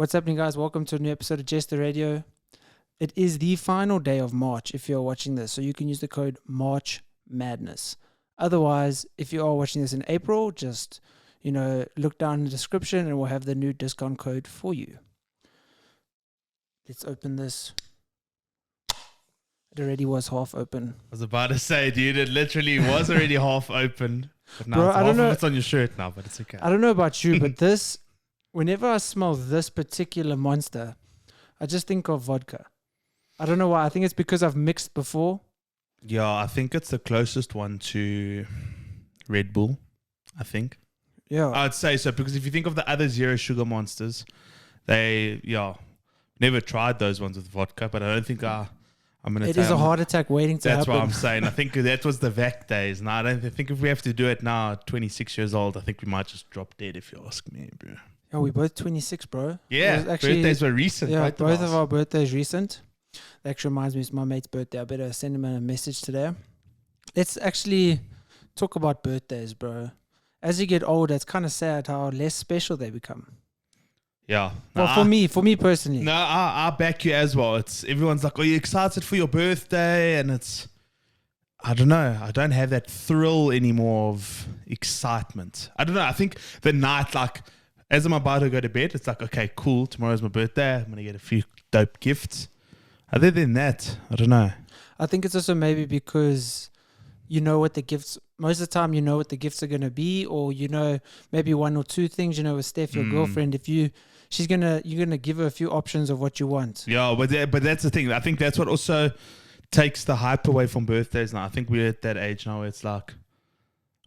What's happening, guys? Welcome to a new episode of Jester Radio. It is the final day of March if you're watching this, so you can use the code March Madness. Otherwise, if you are watching this in April, just, look down in the description and we'll have the new discount code for you. Let's open this. It already was half open. I was about to say, dude, it literally was already half open. But now Bro, it's I don't know. It's on your shirt now, but it's okay. I don't know about you, but this, whenever I smell this particular monster, I just think of vodka. I don't know why. I think it's because I've mixed before. Yeah, I think it's the closest one to Red Bull, I think. Yeah. I'd say so, because if you think of the other zero sugar monsters, never tried those ones with vodka, but I don't think I'm going to It is a heart attack waiting to That's happen. what I'm saying. I think that was the VAC days. Now, I don't think if we have to do it now, 26 years old, I think we might just drop dead if you ask me, bro. Yeah, we're both 26, bro. Yeah, birthdays were recent. Yeah, both of of our birthdays recent. That actually reminds me, it's my mate's birthday. I better send him a message today. Let's actually talk about birthdays, bro. As you get older, it's kind of sad how less special they become. Yeah. Well, for me personally. No, I back you as well. Everyone's like, "Are you excited for your birthday?" And I don't know. I don't have that thrill anymore of excitement. I don't know. I think the night, like, as I'm about to go to bed, it's like, okay, cool. Tomorrow's my birthday. I'm gonna get a few dope gifts. Other than that, I don't know. I think it's also maybe because you know what the gifts. Most of the time, you know what the gifts are gonna be, or maybe one or two things. With Steph, your girlfriend, you're gonna give her a few options of what you want. Yeah, but that's the thing. I think that's what also takes the hype away from birthdays now. I think we're at that age now where it's like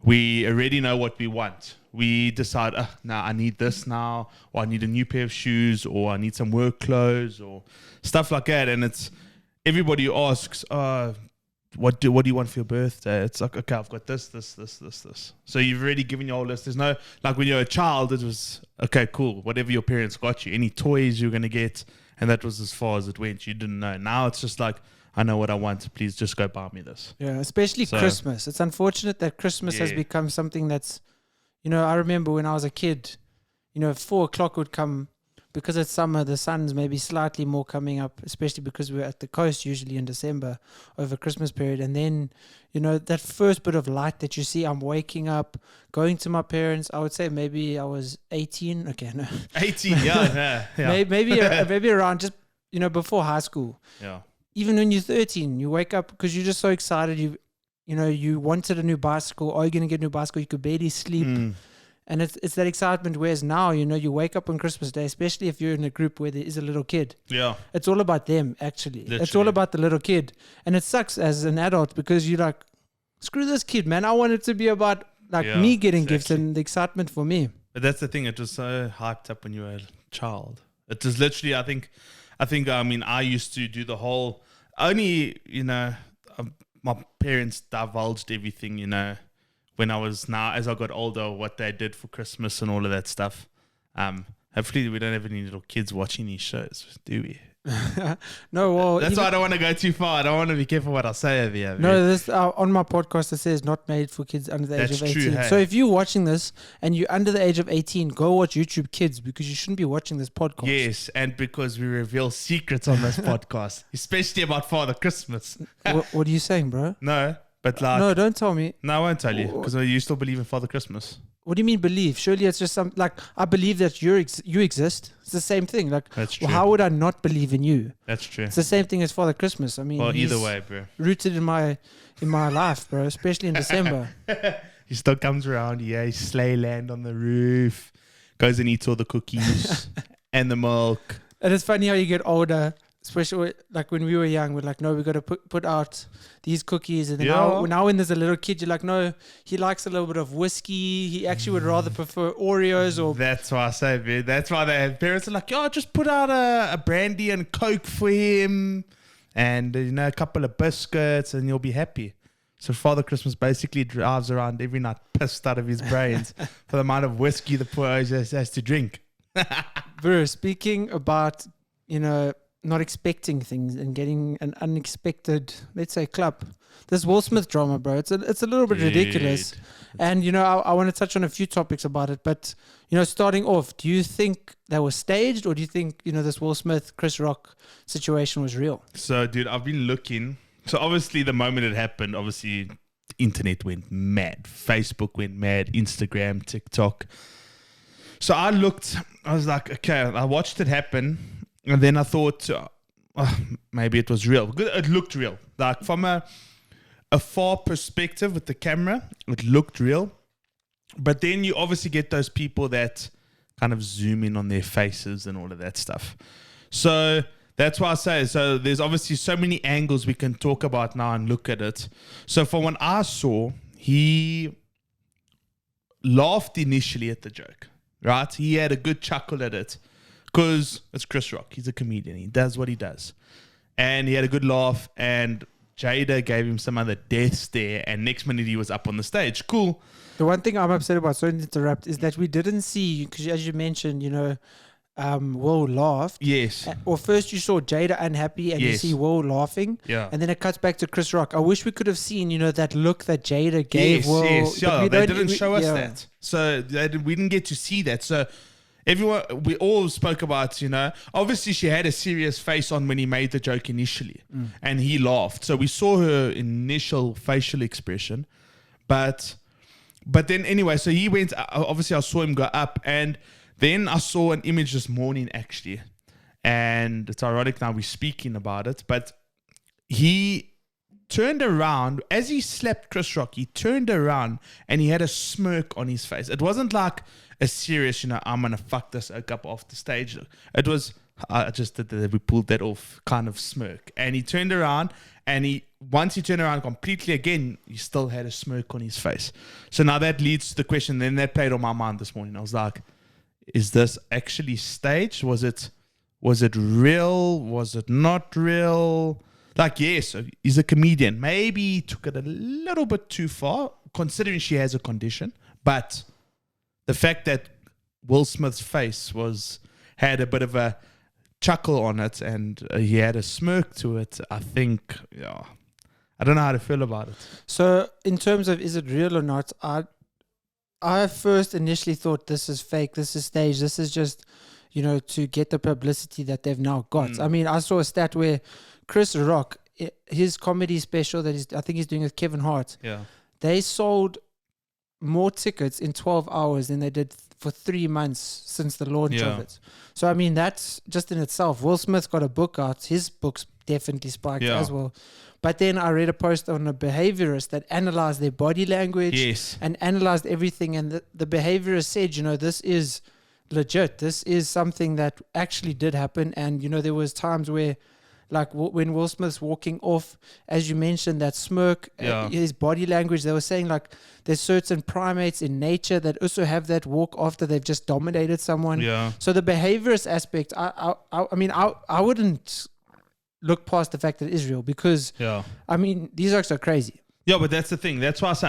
we already know what we want. We decide, I need this now, or I need a new pair of shoes, or I need some work clothes, or stuff like that. And it's everybody asks, what do you want for your birthday? It's like, okay, I've got this. So you've already given your whole list. There's no, like when you're a child, it was, okay, cool, whatever your parents got you, any toys you're going to get, and that was as far as it went. You didn't know. Now it's just like, I know what I want. Please just go buy me this. Yeah, especially Christmas. It's unfortunate that Christmas has become something that's, I remember when I was a kid, 4 o'clock would come. Because it's summer, the sun's maybe slightly more coming up, especially because we're at the coast usually in December over Christmas period. And then, that first bit of light that you see, I'm waking up, going to my parents. I would say maybe I was 18. Okay, no. 18, yeah. maybe around just, before high school. Yeah. Even when you're 13, you wake up because you're just so excited. You wanted a new bicycle. Are you going to get a new bicycle? You could barely sleep. And it's that excitement, whereas now, you wake up on Christmas Day, especially if you're in a group where there is a little kid. Yeah. It's all about them, actually. Literally. It's all about the little kid. And it sucks as an adult because you're like, screw this kid, man. I want it to be about me getting gifts and the excitement for me. But that's the thing. It was so hyped up when you were a child. It was literally, I used to do the whole, only, my parents divulged everything, when I was as I got older, what they did for Christmas and all of that stuff. Hopefully we don't have any little kids watching these shows, do we? No, well, that's why I don't want to go too far. I don't want to be careful what I say over here. No, this on my podcast it says not made for kids under the age of 18. True, hey. So if you're watching this and you're under the age of 18, go watch YouTube Kids because you shouldn't be watching this podcast. Yes, and because we reveal secrets on this podcast, especially about Father Christmas. What are you saying, bro? No, but no, don't tell me. No, I won't tell you because you still believe in Father Christmas. What do you mean believe? Surely it's just I believe that you exist. It's the same thing. That's true. Well, how would I not believe in you? That's true. It's the same thing as Father Christmas. I mean, well, either way, bro. Rooted in my life, bro, especially in December. He still comes around. Yeah, sleigh land on the roof, goes and eats all the cookies and the milk. And it's funny how you get older. Especially like when we were young, we're like, no, we got to put out these cookies. And then now when there's a little kid, you're like, no, he likes a little bit of whiskey. He actually would rather prefer Oreos or... That's why I say, man. That's why the parents are like, just put out a brandy and Coke for him and, a couple of biscuits and you'll be happy. So Father Christmas basically drives around every night pissed out of his brains for the amount of whiskey the poor has to drink. Bro, speaking about, not expecting things and getting an unexpected, let's say, clap. This Will Smith drama, bro, it's a little bit ridiculous. And, you know, I want to touch on a few topics about it. But, you know, starting off, do you think that was staged, or do you think, you know, this Will Smith, Chris Rock situation was real? So, dude, I've been looking. So, obviously, the moment it happened, obviously, internet went mad. Facebook went mad. Instagram, TikTok. So, I was like, okay, I watched it happen. And then I thought, maybe it was real. It looked real. Like, from a far perspective with the camera, it looked real. But then you obviously get those people that kind of zoom in on their faces and all of that stuff. So that's why I say, so there's obviously so many angles we can talk about now and look at it. So from what I saw, he laughed initially at the joke, right? He had a good chuckle at it because it's Chris Rock. He's a comedian. He does what he does. And he had a good laugh, and Jada gave him some other death stare, and next minute he was up on the stage. Cool. The one thing I'm upset about, sorry to interrupt, is that we didn't see, because as you mentioned, you know, Will laughed. Yes. Or first you saw Jada unhappy, and you see Will laughing. Yeah. And then it cuts back to Chris Rock. I wish we could have seen, you know, that look that Jada gave Will. Yes, yeah. They didn't show us that. So we didn't get to see that. So we all spoke about, you know, obviously she had a serious face on when he made the joke initially, and he laughed. So we saw her initial facial expression, but then anyway, so he went, obviously I saw him go up, and then I saw an image this morning actually, and it's ironic now we're speaking about it, but he turned around as he slapped Chris Rock. He turned around and he had a smirk on his face. It wasn't like a serious, you know, I'm gonna fuck this up off the stage. It was, I just did that, we pulled that off kind of smirk. And he turned around, and once he turned around completely again, he still had a smirk on his face. So now that leads to the question. Then that played on my mind this morning. I was like, is this actually staged? Was it real? Was it not real? Like, yes, he's a comedian. Maybe he took it a little bit too far, considering she has a condition. But the fact that Will Smith's face had a bit of a chuckle on it, and he had a smirk to it, I think, I don't know how to feel about it. So in terms of is it real or not, I first initially thought this is fake, this is staged, this is just, you know, to get the publicity that they've now got. I mean, I saw a stat where Chris Rock, his comedy special that I think he's doing with Kevin Hart, they sold more tickets in 12 hours than they did for 3 months since the launch of it. So, I mean, that's just in itself. Will Smith's got a book out. His book's definitely spiked as well. But then I read a post on a behaviorist that analyzed their body language and analyzed everything. And the behaviorist said, you know, this is legit. This is something that actually did happen. And, you know, there was times where, like when Will Smith's walking off, as you mentioned, that smirk, his body language, they were saying like there's certain primates in nature that also have that walk after they've just dominated someone. So the behaviorist aspect, I mean, I wouldn't look past the fact that it is real, because I mean, these acts are crazy. Yeah, but that's the thing. That's why I say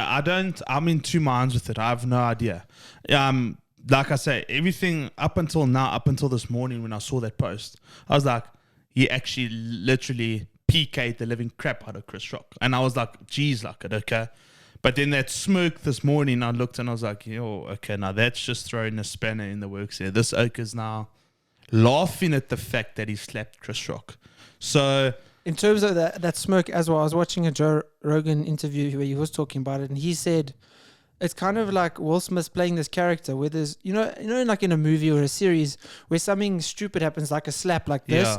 I'm in two minds with it. I have no idea. Like I say, everything up until now, up until this morning when I saw that post, I was like, he actually literally PK'd the living crap out of Chris Rock. And I was like, geez, like it, okay. But then that smirk this morning, I looked and I was like, yo, okay, now that's just throwing a spanner in the works here. This oak is now laughing at the fact that he slapped Chris Rock. So in terms of that smirk as well, I was watching a Joe Rogan interview where he was talking about it, and he said it's kind of like Will Smith playing this character where there's, you know, like in a movie or a series where something stupid happens, like a slap like this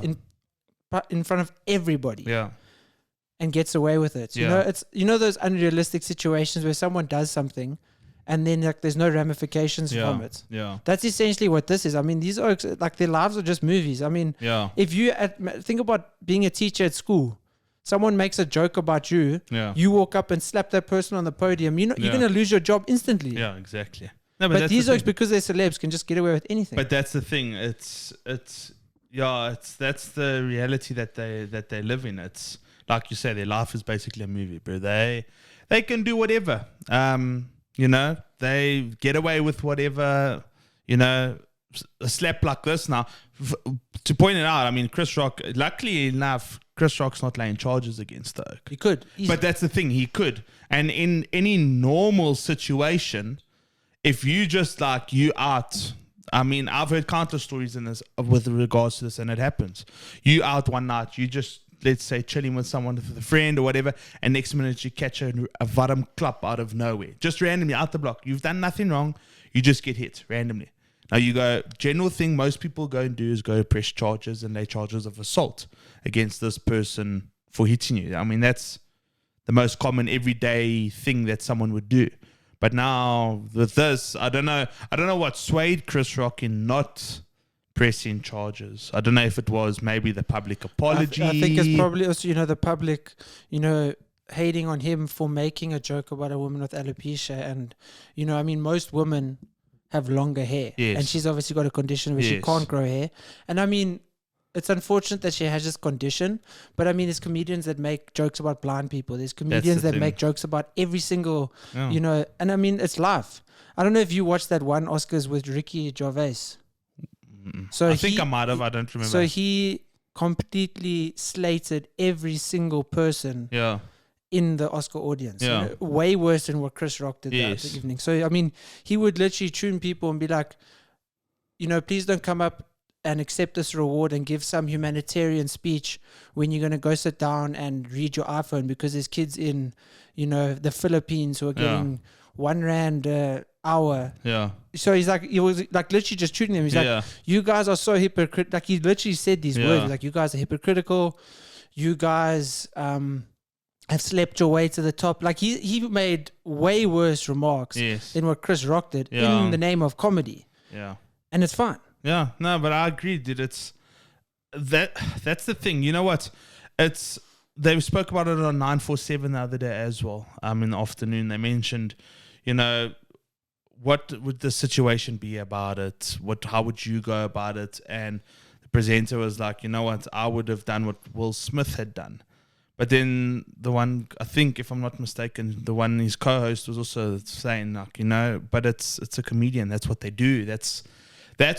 in front of everybody, and gets away with it. You know, it's, you know, those unrealistic situations where someone does something and then like there's no ramifications from it. That's essentially what this is. I mean, these are like, their lives are just movies. I mean, if you think about being a teacher at school, someone makes a joke about you, you walk up and slap that person on the podium, you know, you're going to lose your job instantly. Yeah, exactly. No, but these oaks, because they're celebs, can just get away with anything. But that's the thing. That's the reality that they live in. It's like you say, their life is basically a movie, bro. They can do whatever. You know, they get away with whatever. You know, a slap like this now. To point it out, I mean, Chris Rock, luckily enough, Chris Rock's not laying charges against the Oak. He could. But that's the thing, he could. And in any normal situation, if you just like, you out, I mean, I've heard countless stories in this with regards to this, and it happens. You out one night, you just, let's say, chilling with someone, with a friend or whatever, and next minute you catch a varum klap out of nowhere. Just randomly out the block. You've done nothing wrong. You just get hit randomly. Now you go, general thing most people go and do is go press charges and lay charges of assault against this person for hitting you. I mean, that's the most common everyday thing that someone would do. But now with this, I don't know what swayed Chris Rock in not pressing charges. I don't know if it was maybe the public apology. I think it's probably also, the public, hating on him for making a joke about a woman with alopecia. And, most women have longer hair. Yes. And she's obviously got a condition where she can't grow hair. And I mean, it's unfortunate that she has this condition, but I mean, there's comedians that make jokes about blind people. There's comedians that make jokes about every single, and I mean, it's life. I don't know if you watched that one Oscars with Ricky Gervais. So I think I might have. I don't remember. So he completely slated every single person in the Oscar audience. Way worse than what Chris Rock did that evening. So, I mean, he would literally tune people and be like, please don't come up and accept this reward and give some humanitarian speech when you're going to go sit down and read your iPhone, because there's kids in, the Philippines who are getting R1 hour. Yeah. So he was like literally just treating them. He's like, you guys are so hypocritical. Like he literally said these words. He's like, you guys are hypocritical. You guys have slept your way to the top. Like he made way worse remarks than what Chris Rock did in the name of comedy. Yeah. And it's fine. Yeah, no, but I agree, dude. It's that's the thing. You know what? They spoke about it on 947 the other day as well. In the afternoon, they mentioned, what would the situation be about it? How would you go about it? And the presenter was like, you know what? I would have done what Will Smith had done. But then the one, I think, if I'm not mistaken, the one his co-host was also saying, like, but it's a comedian. That's what they do. That's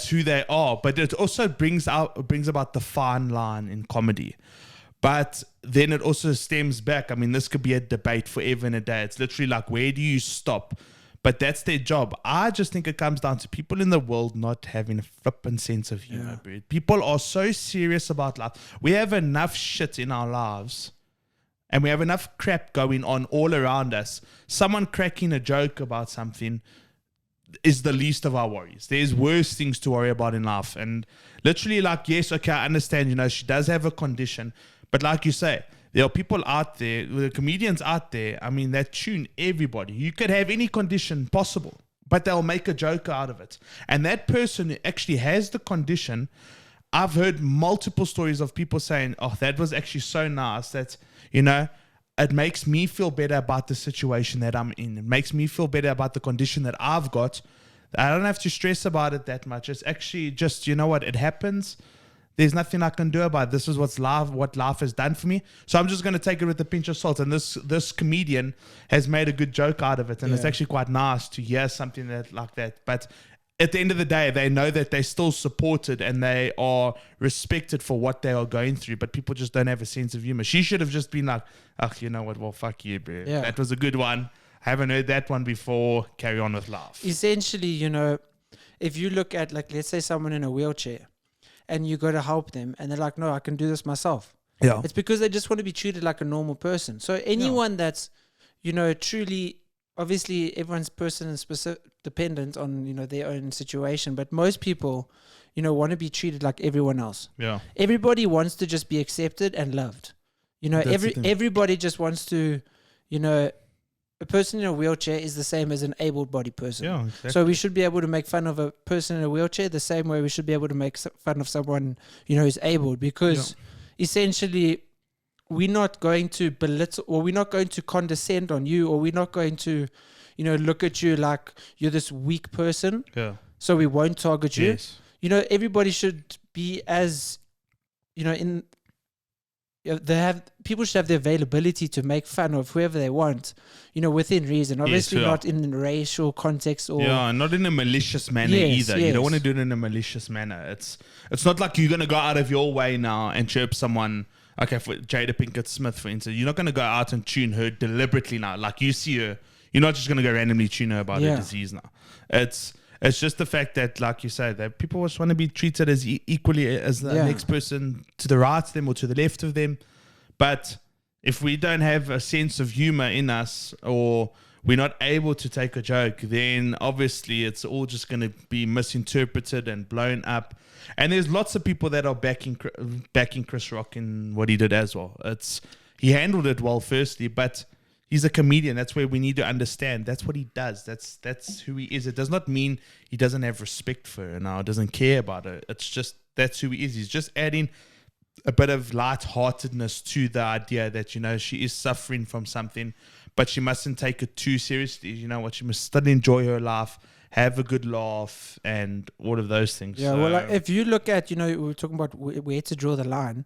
who they are. But it also brings about the fine line in comedy. But then it also stems back. I mean, this could be a debate forever and a day. It's literally like, where do you stop? But that's their job. I just think it comes down to people in the world not having a flippant sense of humor. Yeah. People are so serious about life. We have enough shit in our lives. And we have enough crap going on all around us. Someone cracking a joke about something is the least of our worries. There's worse things to worry about in life. And literally, like, yes, okay, I understand, she does have a condition. But like you say, there are people out there, the comedians out there, I mean, that tune everybody. You could have any condition possible, but they'll make a joke out of it. And that person who actually has the condition, I've heard multiple stories of people saying, oh, that was actually so nice that, it makes me feel better about the situation that I'm in. It makes me feel better about the condition that I've got. I don't have to stress about it that much. It's actually just, it happens. There's nothing I can do about it. This is what life has done for me. So I'm just going to take it with a pinch of salt. And this comedian has made a good joke out of it. And it's actually quite nice to hear something like that. But at the end of the day, they know that they're still supported and they are respected for what they are going through. But people just don't have a sense of humor. She should have just been like, oh, you know what? Well, fuck you, bro. Yeah. That was a good one. I haven't heard that one before. Carry on with life. Essentially, if you look at, like, let's say someone in a wheelchair and you go to help them and they're like, no, I can do this myself. Yeah. It's because they just want to be treated like a normal person. So anyone that's, truly... Obviously, everyone's person is dependent on, their own situation. But most people, want to be treated like everyone else. Yeah. Everybody wants to just be accepted and loved. Everybody just wants to, a person in a wheelchair is the same as an able-bodied person. Yeah, exactly. So we should be able to make fun of a person in a wheelchair the same way we should be able to make fun of someone, who's able. Because essentially... we're not going to belittle, or we're not going to condescend on you, or we're not going to, look at you like you're this weak person. Yeah. So we won't target you. Yes. Everybody should be as, people should have the availability to make fun of whoever they want, within reason. Obviously not in racial context or... Yeah, not in a malicious manner either. You don't want to do it in a malicious manner. It's not like you're going to go out of your way now and chirp someone okay, for Jada Pinkett Smith, for instance, you're not going to go out and tune her deliberately now. Like you see her, you're not just going to go randomly tune her about her disease now. It's just the fact that, like you say, that people just want to be treated as equally as the next person to the right of them or to the left of them. But if we don't have a sense of humor in us, or we're not able to take a joke, then obviously it's all just going to be misinterpreted and blown up. And there's lots of people that are backing Chris Rock in what he did as well. He handled it well, firstly, but he's a comedian. That's where we need to understand. That's what he does. That's who he is. It does not mean he doesn't have respect for her now, doesn't care about her. It's just that's who he is. He's just adding a bit of lightheartedness to the idea that, she is suffering from something, but she mustn't take it too seriously. You know what? She must still enjoy her life, have a good laugh, and all of those things. Yeah, well, if you look at, we were talking about where to draw the line,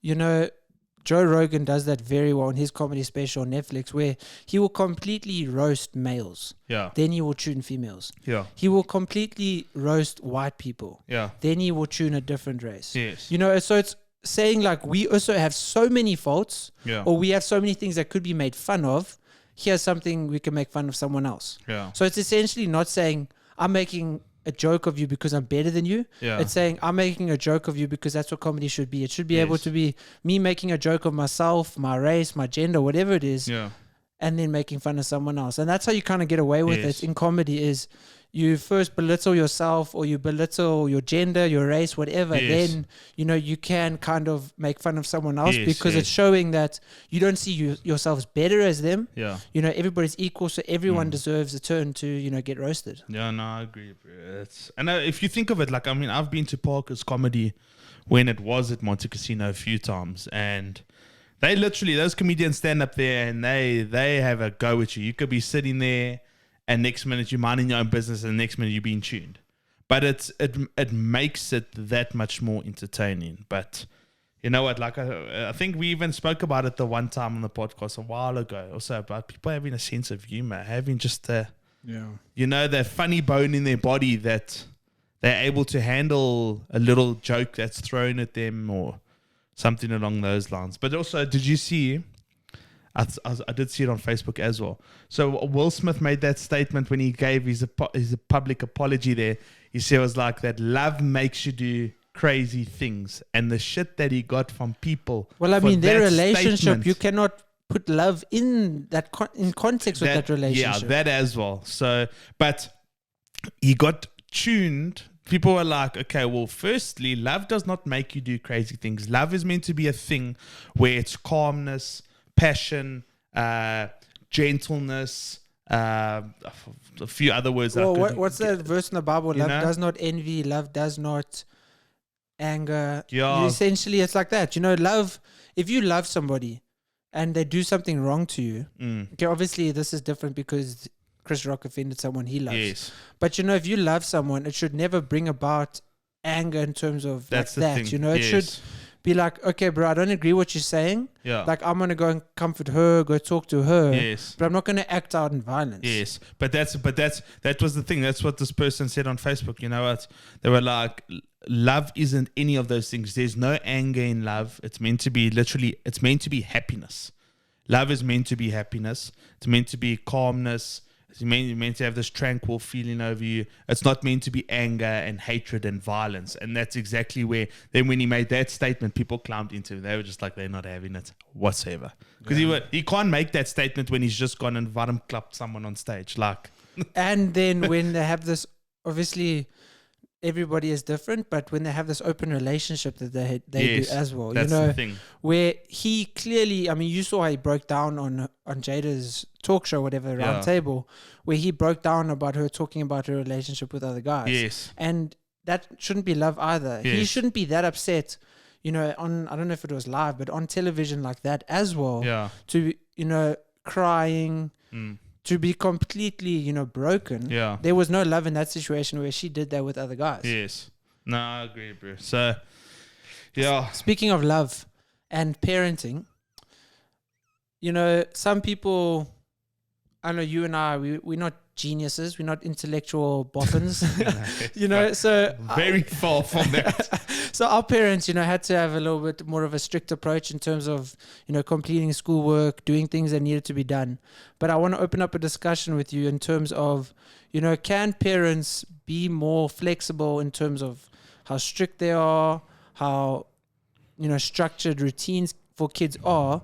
Joe Rogan does that very well in his comedy special on Netflix, where he will completely roast males. Yeah. Then he will tune females. Yeah. He will completely roast white people. Yeah. Then he will tune a different race. Yes. So it's saying like we also have so many faults, or we have so many things that could be made fun of. Here's something we can make fun of someone else. Yeah. So it's essentially not saying I'm making a joke of you because I'm better than you. Yeah. It's saying I'm making a joke of you because that's what comedy should be. It should be able to be me making a joke of myself, my race, my gender, whatever it is, and then making fun of someone else. And that's how you kind of get away with it in comedy, is you first belittle yourself, or you belittle your gender, your race, whatever. Then, you can kind of make fun of someone else because it's showing that you don't see yourselves better as them. Yeah. Everybody's equal, so everyone deserves a turn to, get roasted. Yeah, no, I agree, bro. And if you think of it, like, I've been to Parker's Comedy when it was at Monte Casino a few times, and they literally, those comedians stand up there and they have a go at you. You could be sitting there, and next minute you're minding your own business, and the next minute you're being tuned. But it makes it that much more entertaining. But you know what? Like I think we even spoke about it the one time on the podcast a while ago, also about people having a sense of humor, having just that funny bone in their body that they're able to handle a little joke that's thrown at them or something along those lines. But also, did you see? I did see it on Facebook as well. So Will Smith made that statement when he gave his public apology there. He said it was like that love makes you do crazy things, and the shit that he got from people. Well, their relationship, you cannot put love in that in context with that relationship. Yeah, that as well. So, but he got tuned. People were like, okay, well, firstly, love does not make you do crazy things. Love is meant to be a thing where it's calmness, passion, gentleness, a few other words. What's that verse in the Bible? Love does not envy. Love does not anger. Yeah. Essentially, it's like that. Love. If you love somebody and they do something wrong to you, okay, obviously this is different because Chris Rock offended someone he loves. Yes. But if you love someone, it should never bring about anger in terms of that's like the that. thing. It should be like, okay, bro, I don't agree what you're saying. Yeah. Like, I'm going to go and comfort her, go talk to her. Yes. But I'm not going to act out in violence. Yes. But that was the thing. That's what this person said on Facebook. You know what? They were like, love isn't any of those things. There's no anger in love. It's meant to be it's meant to be happiness. Love is meant to be happiness. It's meant to be calmness. It's meant to have this tranquil feeling over you. It's not meant to be anger and hatred and violence. And that's exactly where, then when he made that statement, people clowned into him. They were just like, they're not having it whatsoever. Because he can't make that statement when he's just gone and bottom clapped someone on stage. Like, and then when they have this, obviously everybody is different, but when they have this open relationship that they do as well, that's the thing. Where he clearly, you saw how he broke down on Jada's talk show, whatever, round table, where he broke down about her talking about her relationship with other guys. Yes. And that shouldn't be love either. Yes. He shouldn't be that upset, on, I don't know if it was live, but on television like that as well. Yeah. To, crying, to be completely, broken. Yeah. There was no love in that situation where she did that with other guys. Yes. No, I agree, bro. So, yeah. Speaking of love and parenting, some people, I know you and I, we're not geniuses. We're not intellectual boffins. So very far from that. So our parents, had to have a little bit more of a strict approach in terms of, completing schoolwork, doing things that needed to be done. But I want to open up a discussion with you in terms of, can parents be more flexible in terms of how strict they are, how, structured routines for kids are,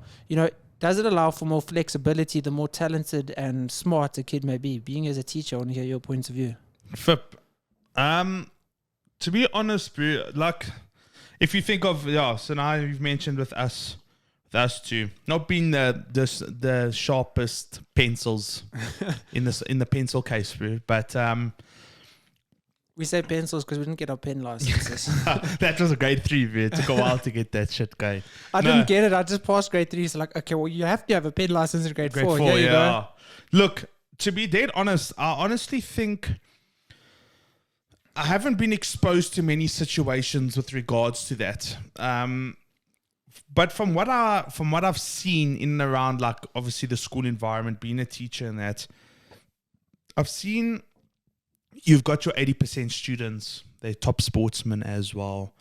does it allow for more flexibility the more talented and smart a kid may be? Being as a teacher, I want to hear your points of view. Fip. To be honest, bro, like, if you think of, so now you've mentioned with us two, not being the sharpest pencils in the pencil case, bro, but we say pencils because we didn't get our pen licenses. That was a grade 3, bro. It took a while to get that shit going. I didn't get it. I just passed grade 3. So okay, well, you have to have a pen license in grade 4. Grade 4, yeah. Look, to be dead honest, I honestly think I haven't been exposed to many situations with regards to that. But from what I've seen in and around, like, obviously the school environment, being a teacher and that, I've seen you've got your 80% students. They're top sportsmen as well.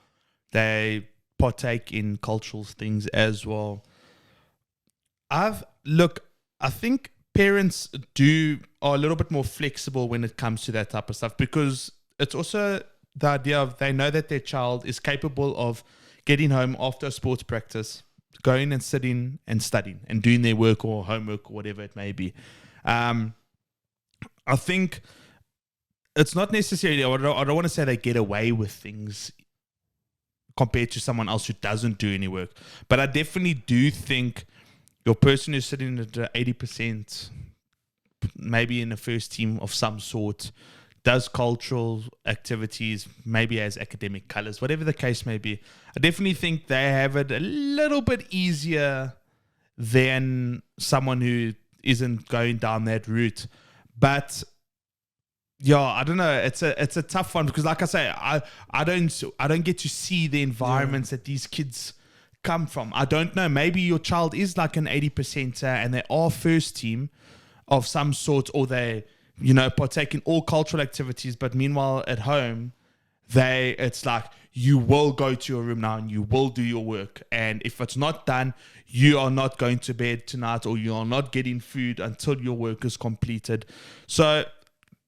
They partake in cultural things as well. I think parents are a little bit more flexible when it comes to that type of stuff, because it's also the idea of they know that their child is capable of getting home after a sports practice, going and sitting and studying and doing their work or homework or whatever it may be. I think it's not necessarily, I don't want to say they get away with things compared to someone else who doesn't do any work. But I definitely do think your person who's sitting at 80%, maybe in a first team of some sort, does cultural activities, maybe has academic colors, whatever the case may be. I definitely think they have it a little bit easier than someone who isn't going down that route. But yeah, I don't know. It's a tough one because, like I say, I don't get to see the environments that these kids come from. I don't know. Maybe your child is like an 80%er and they are first team of some sort, or they, partake in all cultural activities. But meanwhile, at home, it's like, you will go to your room now and you will do your work. And if it's not done, you are not going to bed tonight, or you are not getting food until your work is completed. So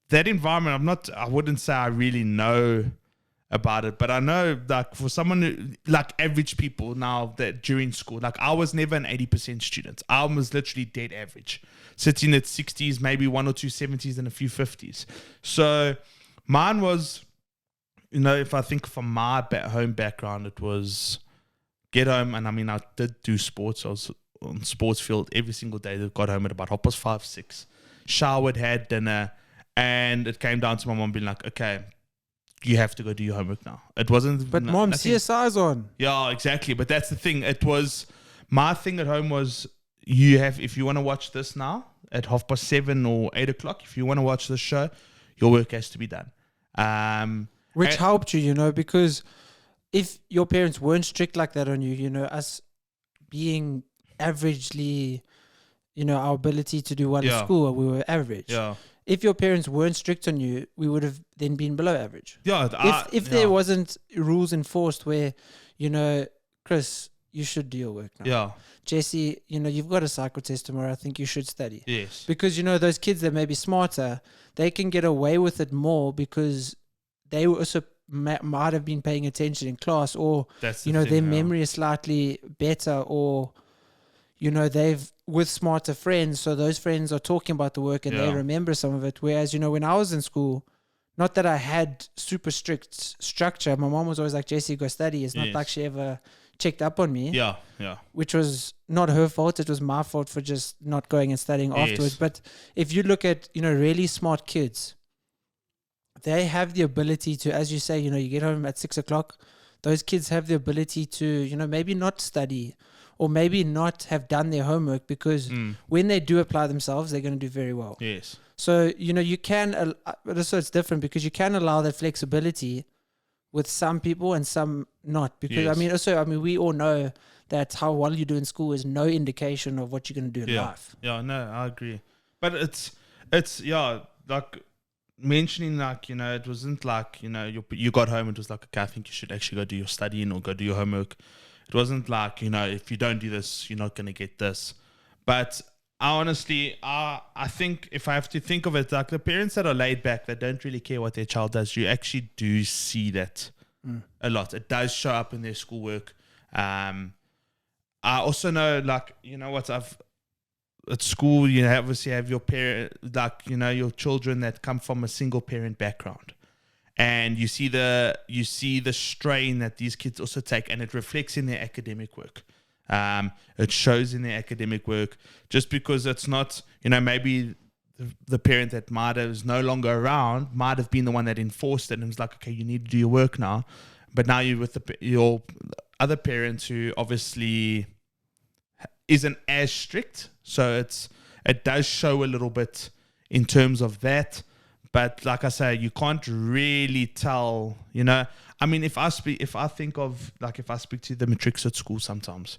that environment, I wouldn't say I really know about it, but I know, like, for someone who, like, average people now that during school, like, I was never an 80% student. I was literally dead average, sitting at 60s, maybe 1 or 2 70s and a few 50s. So mine was, if I think from my home background, it was get home. And I mean, I did do sports. I was on sports field every single day. I got home at about 5:30, 6, showered, had dinner. And it came down to my mom being like, okay, you have to go do your homework now. It wasn't... But mom, CSI's on. Yeah, exactly. But that's the thing. It was... My thing at home was, if you want to watch this now at 7:30 or 8 o'clock, if you want to watch this show, your work has to be done. Which helped you, because if your parents weren't strict like that on you, us being averagely, our ability to do well in school, we were average. Yeah. If your parents weren't strict on you, we would have then been below average. Yeah. If there wasn't rules enforced where, Chris, you should do your work now. Yeah. Jesse, you've got a cycle test tomorrow. I think you should study. Yes. Because, those kids that may be smarter, they can get away with it more because they also might have been paying attention in class, or, their memory is slightly better, or, they've with smarter friends, so those friends are talking about the work and they remember some of it. Whereas, when I was in school, not that I had super strict structure, my mom was always like, Jesse, go study. It's not like she ever checked up on me. Yeah. Which was not her fault. It was my fault for just not going and studying afterwards. But if you look at, really smart kids, they have the ability to, as you say, you get home at 6 o'clock. Those kids have the ability to, maybe not study, or maybe not have done their homework, because when they do apply themselves, they're going to do very well. Yes. So, you can, but also it's different because you can allow that flexibility with some people and some not. Because, we all know that how well you do in school is no indication of what you're going to do in life. Yeah, no, I agree. But it's like, mentioning like, it wasn't like, you got home, it was like, okay, I think you should actually go do your studying or go do your homework. It wasn't like, if you don't do this, you're not going to get this. But I think if I have to think of it, like the parents that are laid back, that don't really care what their child does, you actually do see that a lot. It does show up in their schoolwork. I also know, like, at school, you obviously have your parent, like, your children that come from a single parent background, and you see the strain that these kids also take, and it reflects in their academic work. It shows in their academic work, just because it's not, maybe the parent that is no longer around might have been the one that enforced it and was like, okay, you need to do your work now. But now you're with your other parents who obviously isn't as strict. So it does show a little bit in terms of that. But like I say, you can't really tell, I mean, if I speak to the matrics at school sometimes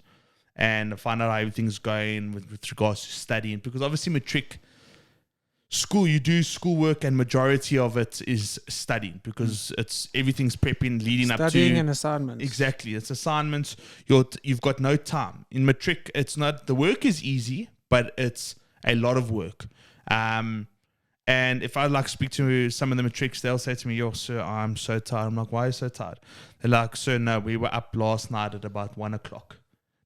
and find out how everything's going with regards to studying, because obviously matric school, you do schoolwork and majority of it is studying, because everything's prepping leading up to studying and assignments. Exactly, it's assignments. You've got no time in matric. It's not, the work is easy, but it's a lot of work. And if I speak to some of the matrics, they'll say to me, "Yo, sir, I'm so tired." I'm like, "Why are you so tired?" They're like, "Sir, no, we were up last night at about 1 o'clock."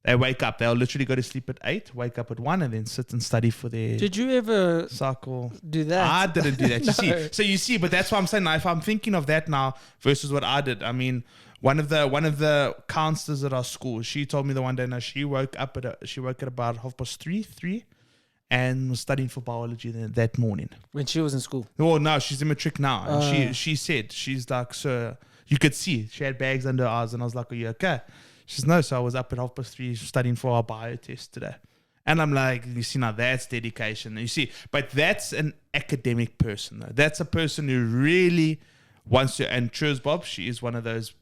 They wake up. They'll literally go to sleep at 8, wake up at 1, and then sit and study for their. Did you ever cycle? Do that? I didn't do that. No. You see, but that's why I'm saying now. If I'm thinking of that now versus what I did, I mean, one of the counselors at our school, she told me the one day, now she woke at about 3:30, and was studying for biology that morning. When she was in school? Oh, no, she's in matric now. And she said, she's like, "Sir," you could see she had bags under her eyes, and I was like, "Are you okay?" She's, "No, so I was up at 3:30 studying for our bio test today." And I'm like, you see, now that's dedication. You see, but that's an academic person, though. That's a person who really wants to, and Truz Bob, she is one of those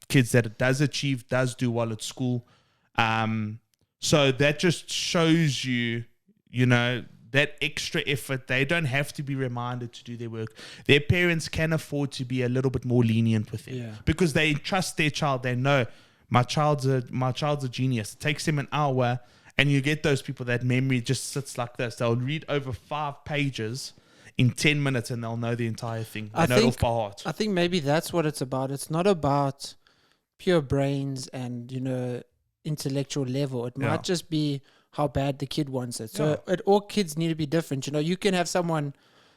kids that does do well at school. So that just shows you, that extra effort. They don't have to be reminded to do their work. Their parents can afford to be a little bit more lenient with them, because they trust their child. They know my child's a genius. It takes them an hour, and you get those people that memory just sits like this. They'll read over 5 pages in 10 minutes, and they'll know the entire thing. They know it off by heart. I think maybe that's what it's about. It's not about pure brains and, intellectual level. It might just be how bad the kid wants it. So all kids need to be different. You can have someone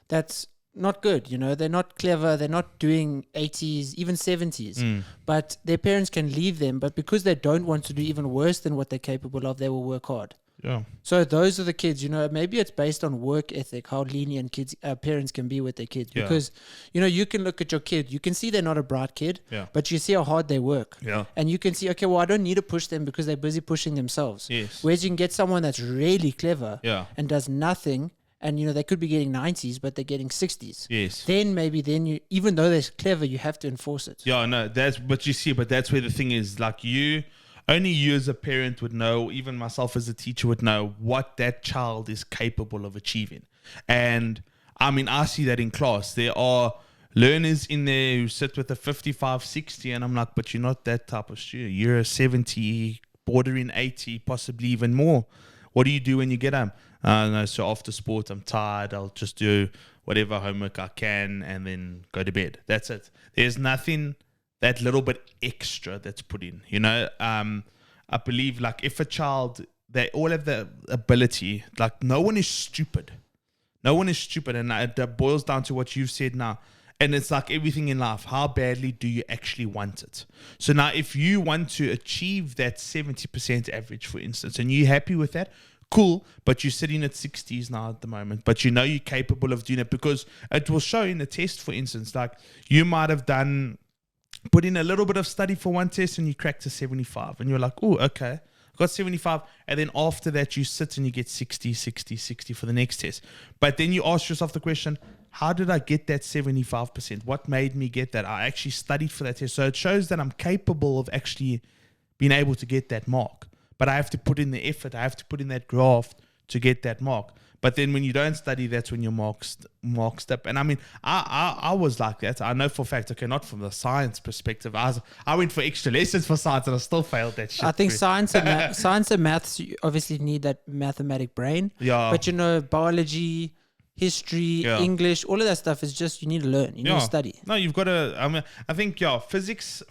that's not good, they're not clever, they're not doing 80s, even 70s, but their parents can leave them, but because they don't want to do even worse than what they're capable of, they will work hard. Yeah. So those are the kids, maybe it's based on work ethic, how lenient parents can be with their kids. Because, you can look at your kid, you can see they're not a bright kid, but you see how hard they work. Yeah. And you can see, okay, well, I don't need to push them because they're busy pushing themselves. Yes. Whereas you can get someone that's really clever and does nothing, and, they could be getting 90s, but they're getting 60s. Yes. Then you, even though they're clever, you have to enforce it. Yeah, no, that's what you see, but that's where the thing is, like only you as a parent would know, even myself as a teacher would know what that child is capable of achieving. And I mean, I see that in class. There are learners in there who sit with a 55, 60, and I'm like, but you're not that type of student. You're a 70, bordering 80, possibly even more. What do you do when you get home? No, so after sport, I'm tired. I'll just do whatever homework I can and then go to bed. That's it. There's nothing that little bit extra that's put in, I believe, like, if a child, they all have the ability, like, no one is stupid. And it boils down to what you've said now. And it's like everything in life. How badly do you actually want it? So now, if you want to achieve that 70% average, for instance, and you're happy with that, cool, but you're sitting at 60s now at the moment, but you're capable of doing it, because it will show in the test, for instance, like, you might have put in a little bit of study for one test and you cracked a 75, and you're like, oh, okay, I got 75, and then after that you sit and you get 60 for the next test. But then you ask yourself the question, how did I get that 75%? What made me get that? I actually studied for that test. So it shows that I'm capable of actually being able to get that mark, but I have to put in the effort. I have to put in that graft to get that mark. But then when you don't study, that's when you're marked up. And I mean, I was like that. I know for a fact, okay, not from the science perspective. I went for extra lessons for science and I still failed that shit. I think science and maths, you obviously need that mathematic brain. Yeah. But biology, history, English, all of that stuff is just, you need to learn. You need to study. No, you've got to, I mean, I think, physics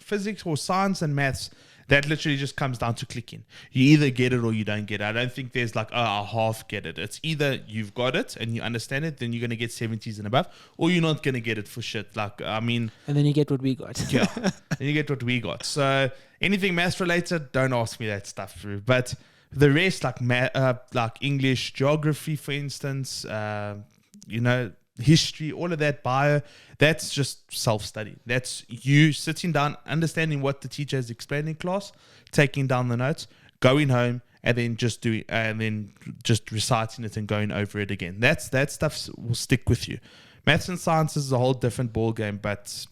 or science and maths, that literally just comes down to clicking. You either get it or you don't get it. I don't think there's like, I half get it. It's either you've got it and you understand it, then you're going to get 70s and above, or you're not going to get it for shit. Like, I mean... And then you get what we got. And you get what we got. So anything maths related, don't ask me that stuff through. But the rest, like English, geography, for instance, history, all of that, bio, that's just self-study. That's you sitting down, understanding what the teacher has explained in class, taking down the notes, going home, and then just reciting it and going over it again. That stuff will stick with you. Maths and science is a whole different ball game, but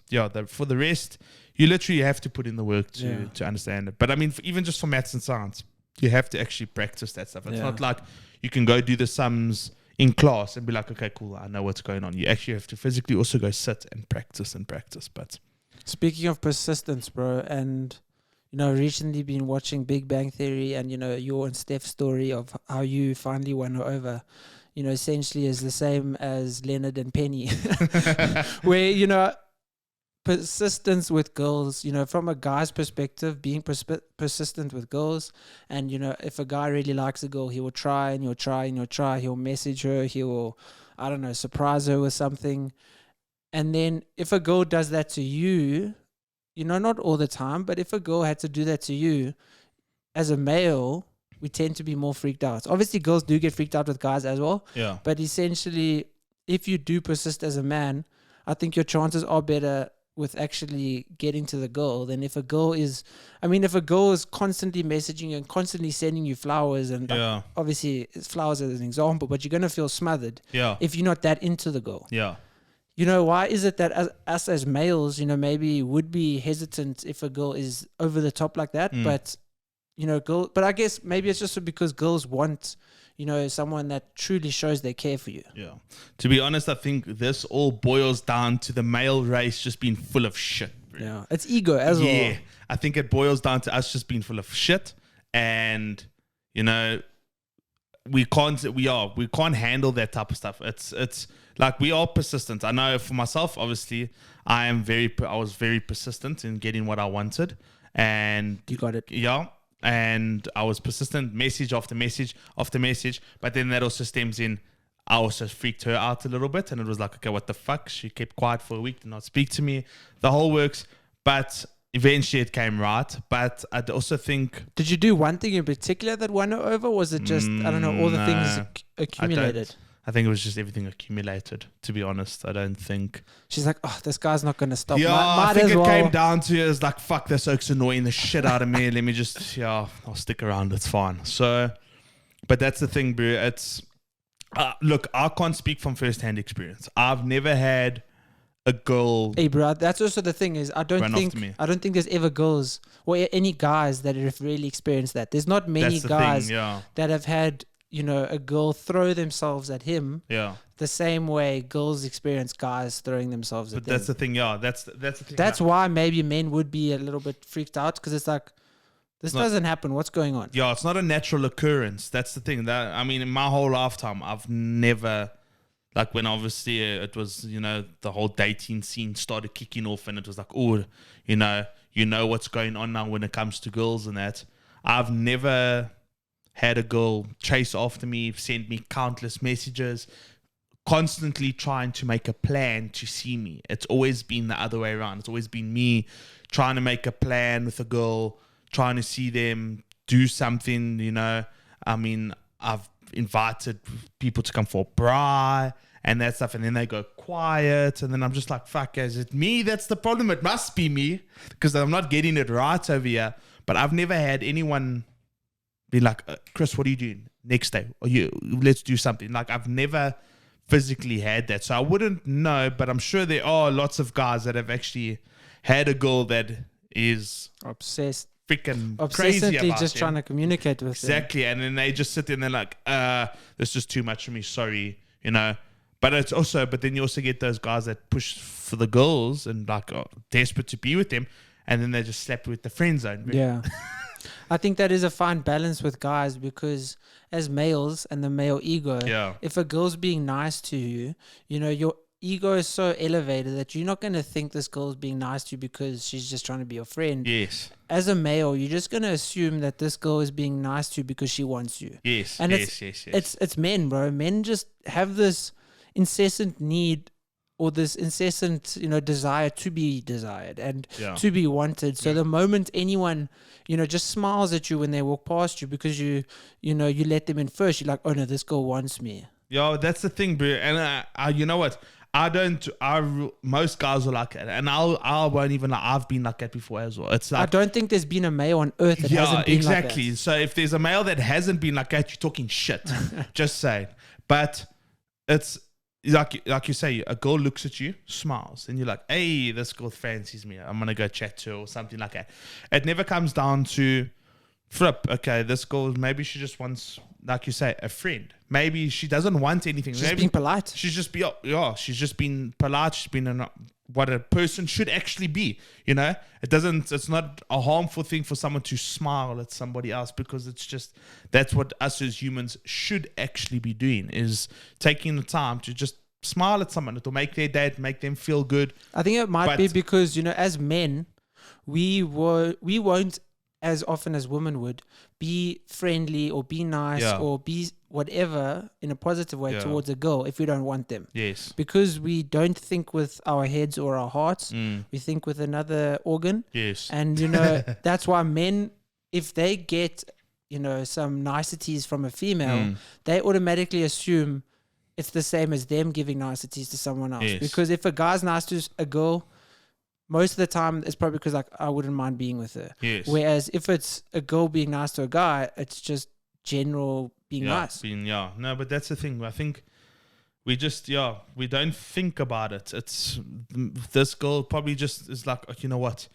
for the rest, you literally have to put in the work to understand it. But I mean, even just for maths and science, you have to actually practice that stuff. It's not like you can go do the sums in class and be like, okay, cool, I know what's going on. You actually have to physically also go sit and practice. But speaking of persistence, bro, and recently been watching Big Bang Theory, and your and Steph's story of how you finally won her over, essentially is the same as Leonard and Penny, where persistence with girls, from a guy's perspective, being persistent with girls. And, if a guy really likes a girl, he will try and he'll try and he'll try. He'll message her. He will, surprise her with something. And then if a girl does that to you, not all the time, but if a girl had to do that to you, as a male, we tend to be more freaked out. Obviously, girls do get freaked out with guys as well. Yeah. But essentially, if you do persist as a man, I think your chances are better with actually getting to the girl than if a girl is constantly messaging you and constantly sending you flowers, and obviously flowers as an example, but you're going to feel smothered if you're not that into the girl. Why is it that us as males, maybe would be hesitant if a girl is over the top like that, but but I guess maybe it's just because girls want someone that truly shows they care for you. Yeah. To be honest, I think this all boils down to the male race just being full of shit. Bro. Yeah. It's ego as well. Yeah. I think it boils down to us just being full of shit, and we can't handle that type of stuff. It's like we are persistent. I know for myself, obviously, I was very persistent in getting what I wanted, and you got it. Yeah. And I was persistent, message after message after message. But then that also stems in, I also freaked her out a little bit. And it was like, okay, what the fuck? She kept quiet for a week, did not speak to me. The whole works. But eventually it came right. But I also think... Did you do one thing in particular that won her over? Or was it just, all the things accumulated? I think it was just everything accumulated, to be honest. I don't think... She's like, oh, this guy's not going to stop. Yeah, I think it came down to it was like, fuck, this oak's annoying the shit out of me. Let me just, I'll stick around. It's fine. So, but that's the thing, bro. It's... look, I can't speak from first-hand experience. I've never had a girl... Hey, bro, that's also the thing is, I don't think there's ever girls or any guys that have really experienced that. There's not many guys that have had... a girl throw themselves at him the same way girls experience guys throwing themselves at them. But that's the thing, that's the thing. That's why maybe men would be a little bit freaked out, because it's like, this doesn't happen. What's going on? Yeah, it's not a natural occurrence. That's the thing. That I mean, in my whole lifetime, I've never... Like when obviously it was, the whole dating scene started kicking off, and it was like, oh, you know what's going on now when it comes to girls and that. I've never... had a girl chase after me, send me countless messages, constantly trying to make a plan to see me. It's always been the other way around. It's always been me trying to make a plan with a girl, trying to see them do something, I mean, I've invited people to come for a braai and that stuff, and then they go quiet, and then I'm just like, fuck, is it me? That's the problem. It must be me, because I'm not getting it right over here. But I've never had anyone... be like, Chris, what are you doing next day? Let's do something. Like, I've never physically had that. So I wouldn't know, but I'm sure there are lots of guys that have actually had a girl that is obsessed freaking crazy obsessively about just them. trying to communicate with them. Exactly. And then they just sit there and they're like, this is too much for me. Sorry, you know. But then you also get those guys that push for the girls and like are desperate to be with them. And then they just slap with the friend zone. Yeah. I think that is a fine balance with guys because as males and the male ego, if a girl's being nice to you, you know, your ego is so elevated that you're not going to think this girl's being nice to you because she's just trying to be your friend. Yes. As a male, you're just going to assume that this girl is being nice to you because she wants you. Yes. And yes. It's men, bro. Men just have this incessant need or this incessant, you know, desire to be desired and to be wanted. So the moment anyone, you know, just smiles at you when they walk past you because you let them in first, you're like, oh no, this girl wants me. Yo, that's the thing, bro. And you know what? Most guys are like that, and I won't even. I've been like that before as well. It's like I don't think there's been a male on earth that hasn't been exactly. like that. So if there's a male that hasn't been like that, you're talking shit. Just saying. But it's like you say, a girl looks at you, smiles, and you're like, hey, this girl fancies me. I'm gonna go chat to her or something like that. It never comes down to flip. Okay, this girl maybe she just wants, like you say, a friend. Maybe she doesn't want anything. She's being polite. She's just been polite. She's been what a person should actually be. You know, it's not a harmful thing for someone to smile at somebody else because it's just, that's what us as humans should actually be doing, is taking the time to just smile at someone. It'll make their day, make them feel good. I think it might be because, you know, as men, we won't as often as women would be friendly or be nice or be whatever in a positive way towards a girl if we don't want them. Yes. Because we don't think with our heads or our hearts. We think with another organ. Yes. And, you know, that's why men, if they get, you know, some niceties from a female, they automatically assume it's the same as them giving niceties to someone else. Yes. Because if a guy's nice to a girl, most of the time it's probably because like I wouldn't mind being with her. Yes. Whereas if it's a girl being nice to a guy, it's just general being nice. No, but that's the thing. I think we just we don't think about it. It's this girl probably just is like, you know what,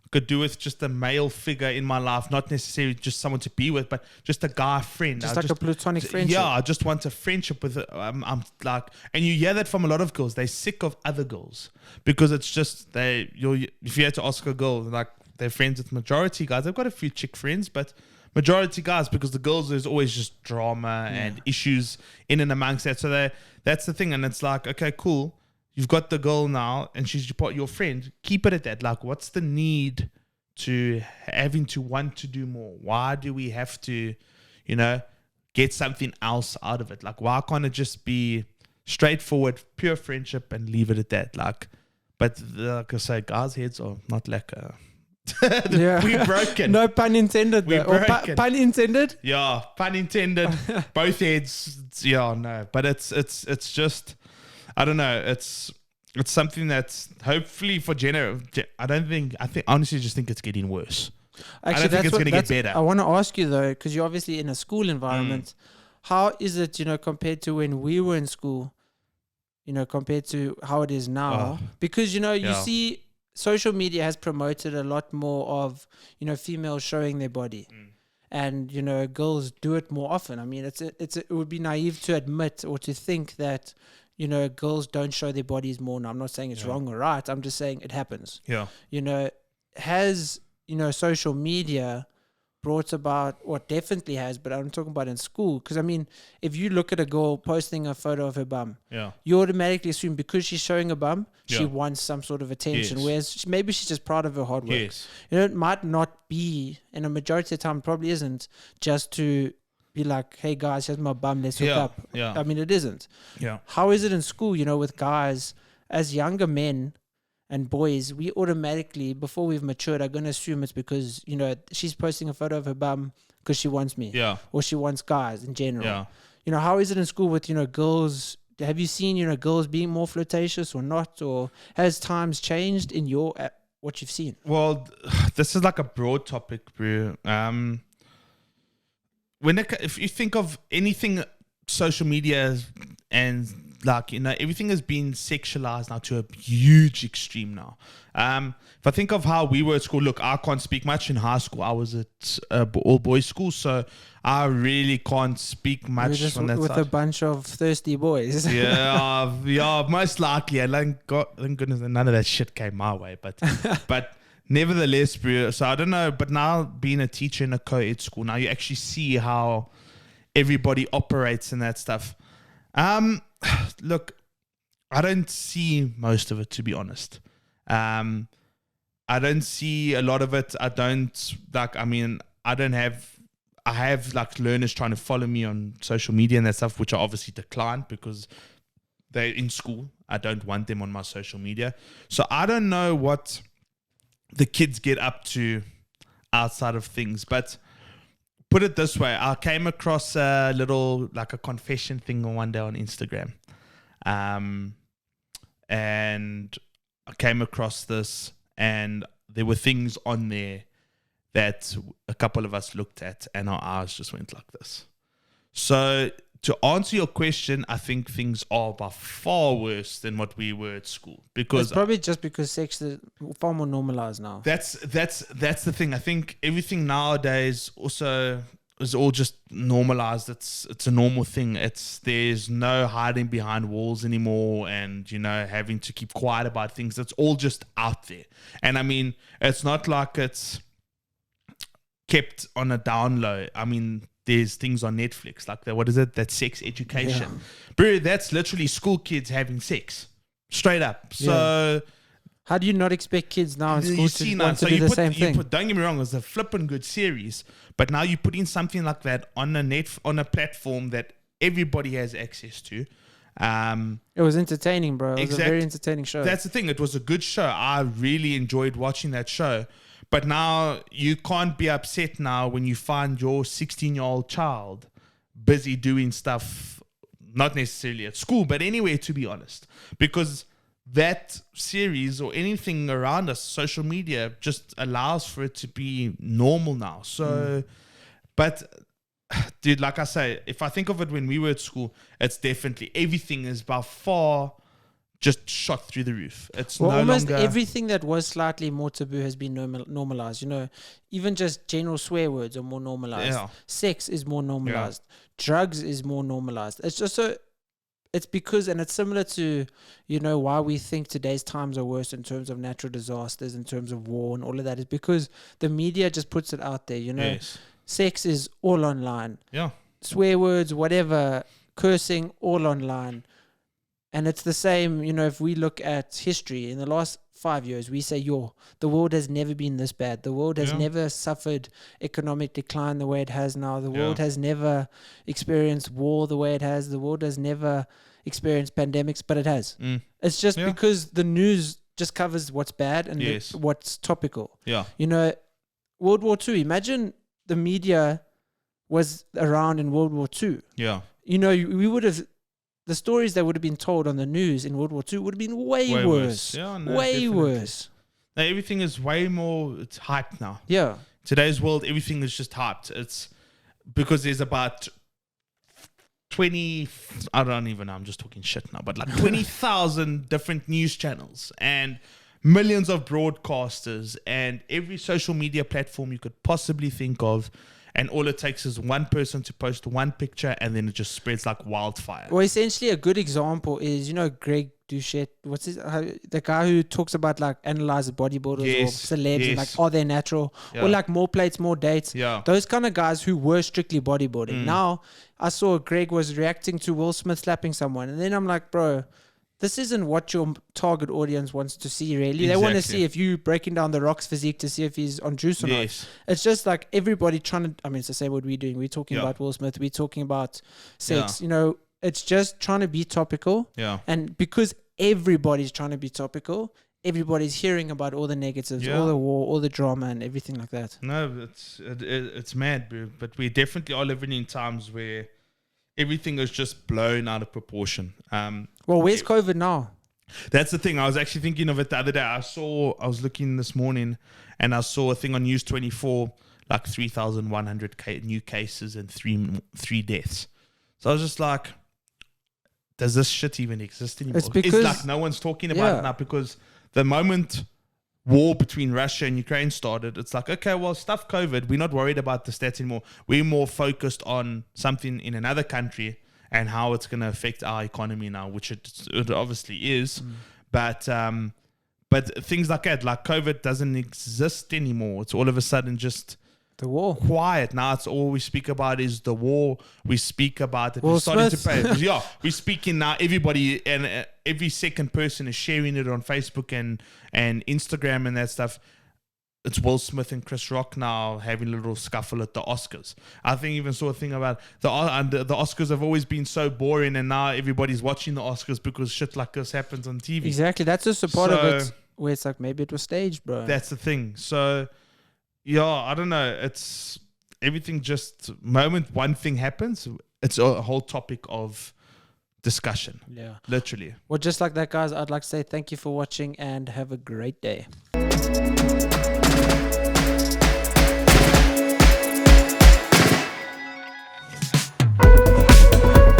I could do with just a male figure in my life, not necessarily just someone to be with, but just a guy friend. Just a platonic friendship. Yeah, I just want a friendship with. I'm like, and you hear that from a lot of girls. They're sick of other girls because it's just if you had to ask a girl, like they're friends with majority guys. They've got a few chick friends, but majority guys, because the girls, there's always just drama and issues in and amongst that. So that's the thing, and it's like, okay, cool. You've got the girl now, and she's your friend. Keep it at that. Like, what's the need to having to want to do more? Why do we have to, you know, get something else out of it? Like, why can't it just be straightforward, pure friendship, and leave it at that? Like, but like I say, guys' heads are not like we're broken. No pun intended. We're broken. Pun intended. Yeah, pun intended. Both heads. Yeah, no, but it's just, I don't know. It's something that's hopefully for I honestly just think it's getting worse. Actually, I don't think it's going to get better. I want to ask you though, because you're obviously in a school environment. How is it, you know, compared to when we were in school? You know, compared to how it is now? Because, you know, you see, social media has promoted a lot more of, you know, females showing their body. And, you know, girls do it more often. I mean, it would be naive to admit or to think that, you know, girls don't show their bodies more. Now, I'm not saying it's wrong or right. I'm just saying it happens. Yeah. You know, has, you know, social media brought about, what definitely has, but I'm talking about in school. Because, I mean, if you look at a girl posting a photo of her bum, you automatically assume because she's showing a bum, she wants some sort of attention. Whereas maybe she's just proud of her hard work. You know, it might not be, and a majority of the time it probably isn't, just to be like, hey guys, here's my bum, let's hook up. I mean, it isn't. How is it in school, you know, with guys, as younger men and boys, we automatically, before we've matured, are going to assume it's because, you know, she's posting a photo of her bum because she wants me. Or she wants guys in general. You know, how is it in school with, you know, girls? Have you seen, you know, girls being more flirtatious or not? Or has times changed in your, what you've seen? Well, this is like a broad topic, bro. If you think of anything social media and like, everything has been sexualized now to a huge extreme now. If I think of how we were at school, look, I can't speak much in high school. I was at all boys school, so I really can't speak much just on that with side. a bunch of thirsty boys. yeah, most likely. And thank goodness none of that shit came my way, but nevertheless, bro. So I don't know, but now being a teacher in a co-ed school, now you actually see how everybody operates and that stuff. Look, I don't see most of it, to be honest. I don't see a lot of it. I have like learners trying to follow me on social media and that stuff, which I obviously declined because they're in school. I don't want them on my social media. So I don't know what the kids get up to outside of things. But put it this way, I came across a little, like a confession thing one day on Instagram. And I came across this, and there were things on there that a couple of us looked at, and our eyes just went like this. So to answer your question, I think things are by far worse than what we were at school, because it's probably just because sex is far more normalized now. That's the thing. I think everything nowadays also is all just normalized. It's a normal thing. There's no hiding behind walls anymore, and having to keep quiet about things. It's all just out there. And I mean, it's not like it's kept on a down low. I mean, there's things on Netflix like that. What is it? That sex education. Yeah. Bro, that's literally school kids having sex. Straight up. So how do you not expect kids now in school to want to do the same thing? Don't get me wrong, it was a flippin' good series, but now you put in something like that on a platform that everybody has access to. It was entertaining, bro. It was a very entertaining show. That's the thing. It was a good show. I really enjoyed watching that show. But now you can't be upset now when you find your 16-year-old child busy doing stuff, not necessarily at school, but anywhere, to be honest. Because that series or anything around us, social media, just allows for it to be normal now. So, but dude, like I say, if I think of it when we were at school, it's definitely everything is by far just shot through the roof. It's no almost longer everything that was slightly more taboo has been normalized. Even just general swear words are more normalized. Yeah. Sex is more normalized. Drugs is more normalized. It's just so. It's because, and it's similar to, why we think today's times are worse in terms of natural disasters, in terms of war and all of that, is because the media just puts it out there. Yes. Sex is all online. Yeah. Swear words, whatever, cursing, all online. And it's the same, if we look at history in the last 5 years, we say, the world has never been this bad. The world has never suffered economic decline the way it has now. The world has never experienced war the way it has. The world has never experienced pandemics, but it has. It's just because the news just covers what's bad and what's topical. Yeah. World War II, imagine the media was around in World War II. Yeah. We would have... The stories that would have been told on the news in World War II would have been way worse. Yeah, no, way definitely. worse. Now, everything is way more, it's hyped now. Yeah. Today's world, everything is just hyped. It's because there's about 20, I don't even know, I'm just talking shit now, but like 20,000 different news channels and millions of broadcasters and every social media platform you could possibly think of. And all it takes is one person to post one picture, and then it just spreads like wildfire. Well, essentially, a good example is, Greg Doucette. What's the guy who talks about like analyzing bodybuilders or celebs and like, are they natural? Or like more plates, more dates. Yeah. Those kind of guys who were strictly bodybuilding. Now, I saw Greg was reacting to Will Smith slapping someone. And then I'm like, bro, this isn't what your target audience wants to see, really. Exactly. They want to see if you breaking down The Rock's physique to see if he's on juice or not. It's just like everybody trying to... I mean, it's the same what we're doing. We're talking about Will Smith. We're talking about sex. It's just trying to be topical. Yeah. And because everybody's trying to be topical, everybody's hearing about all the negatives, all the war, all the drama and everything like that. No, it's mad, bro. But we definitely are living in times where everything is just blown out of proportion. Well, where's COVID now? That's the thing. I was actually thinking of it the other day. I was looking this morning and I saw a thing on News 24, like 3,100 new cases and three deaths. So I was just like, does this shit even exist anymore? It's because- it's like no one's talking about it now, because the moment war between Russia and Ukraine started, it's like, okay, well, stuff COVID, we're not worried about the stats anymore. We're more focused on something in another country and how it's going to affect our economy now, which it obviously is. But things like that, like COVID, doesn't exist anymore. It's all of a sudden just the war. Quiet. Now it's all we speak about is the war. We speak about it. Will We're starting Smith. to pay. Yeah, we're speaking now. Everybody and every second person is sharing it on Facebook and Instagram and that stuff. It's Will Smith and Chris Rock now having a little scuffle at the Oscars. I think even saw a thing about the Oscars have always been so boring, and now everybody's watching the Oscars because shit like this happens on TV. Exactly. That's just a part of it where it's like, maybe it was staged, bro. That's the thing. So, yeah, I don't know. It's everything just moment one thing happens, it's a whole topic of discussion. Yeah. Literally. Well, just like that, guys, I'd like to say thank you for watching and have a great day.